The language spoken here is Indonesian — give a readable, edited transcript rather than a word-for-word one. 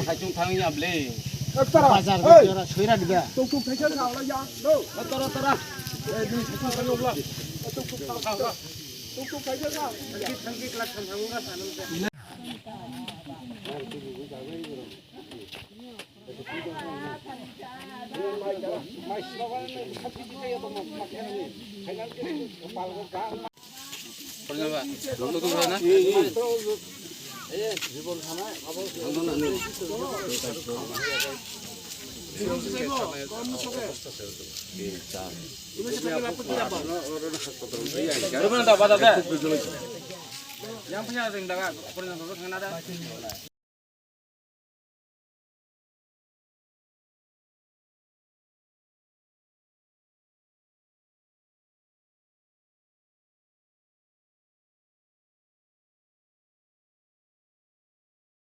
Thaichung thang nya ble. Bazar ke soira diga. Tuk thaichung thang la ya. Do. Tara. Ni thaichung thang la. Tuk thaichung thang. Thangki kelas thang ura sanam. Pernah dulu tuh mana? জীবন থানায় yang punya ring daga, pernah nggak